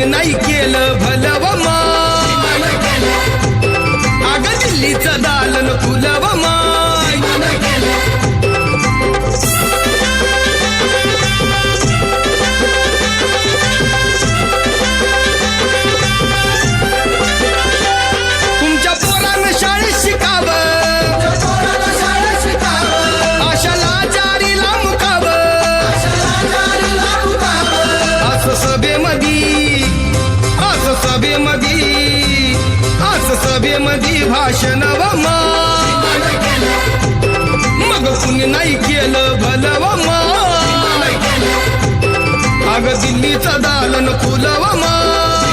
कुणी नाही केलं भलव माय, अगं दिल्लीचं दालन फुलव माय. तुमच्या पोरानं शाळेत शिकावं, आशाला जारीला मुकावं, असं सभेमधी भाषण व माय, मग कुणी नाही केलं भलव माय, अगं दिल्लीचं दालन फुलव माय.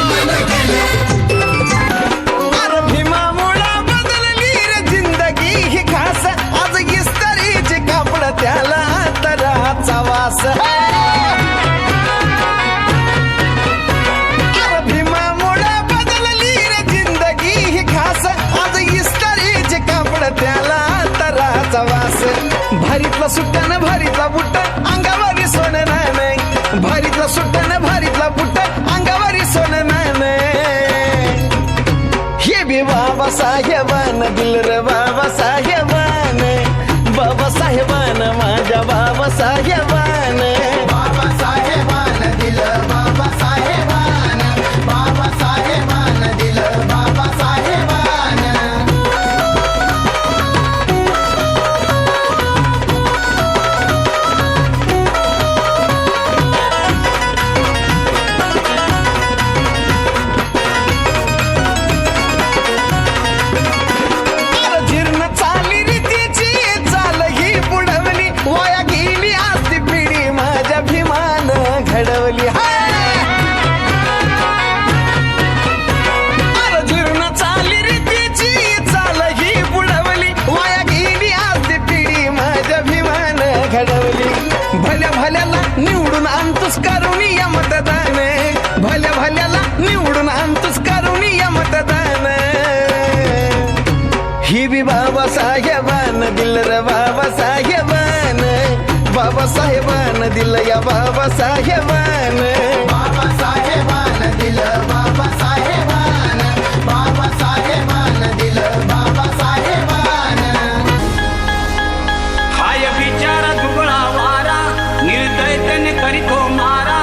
अरे भीमामुळा बदलली रे जिंदगी ही खास, आज इस्त्रीचे कापड त्याला तराचा वास. अरे भीमामुळा बदलली रे जिंदगी ही खास, आज इस्त्रीचे कापड त्याला तराचा वास. भारीतला सुट्टानं भारीतला बुट्ट अंगावरी सोनं नाही, भारीतला सुट्टानं भारीतला बुट्ट अंगावरी सोनं नाही. हे बी बाबा साहेबान दिल रे बाबा साहेबान, बाबा साहेबान माझ्या बाबा साहेबान. बाबा साहेबान दिलं बाबा साहेबान, बाबा साहेबान दिलं बाबा साहेबान. अरे जीर्ण चाली रीतीची चाल ही बुडवली, वाया गेली आज ती पिढी माझ्या भीमान घडवली. अरे जीर्ण चाली रीतीची चाल ही बुडवली, वाया गेली आज ती पिढी माझ्या भीमान घडवली. भल्या भल्याला निवडून आणतोस करून या मतदान, भल्या भल्याला निवडून आणतोस करून या मतदान. ही बी बाबा साहेबान दिल रे बाबा साहेबान, बाबा साहेबान दिल या बाबा साहेबान. बाबा साहेबान दिलं बाबा साहेबान, बाबा साहेबान दिलं बाबा साहेबान. हाय बिचारा दुबळा वारा, निर्दयतेने करीतो मारा.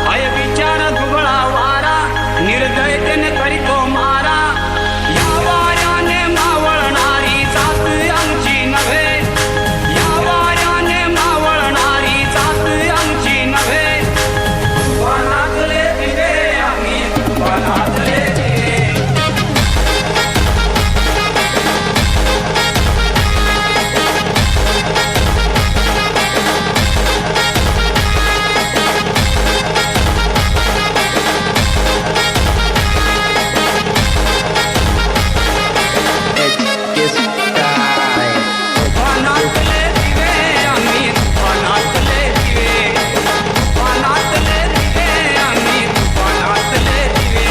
हाय बिचारा दुबळा वारा, निर्दयतेने करीतो मारा. या वाऱ्याने मावळणारी जात आमची नव्हे, या वाऱ्याने मावळणारी जात आमची नव्हे. वनातले दिवे आम्ही, वनातले दिवे. वनातले दिवे आम्ही, वनातले दिवे. वनातले दिवे आम्ही, वनातले दिवे.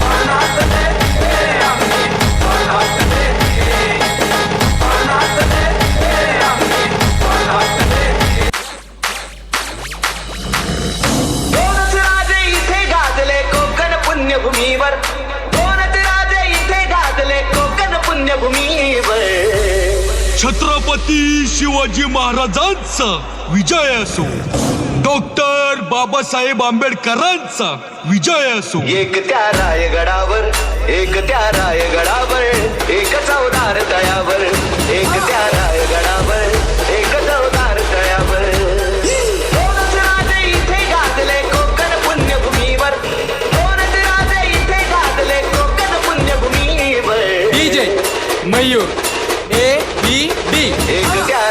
वनातले दिवे आम्ही, वनातले दिवे. वनातले दिवे आम्ही, वनातले दिवे. दोनच राजे इथे गाजले कोकण पुण्यभूमीवर, दोनच राजे इथे गाजले कोकण पुण्यभूमीवर. छत्रपती शिवाजी महाराजांचा विजय असो, डॉक्टर बाबासाहेब आंबेडकरांचा विजय असो. एक त्या रायगडावर, एक त्या रायगडावर, एक चौदार तळ्यावर, एक त्या रायगडावर, एक चौदार तळ्यावर. दोनच राजे इथे गाजले कोकण पुण्यभूमीवर, दोनच राजे इथे गाजले कोकण पुण्यभूमीवर. DJ मयूर ABD एक त्या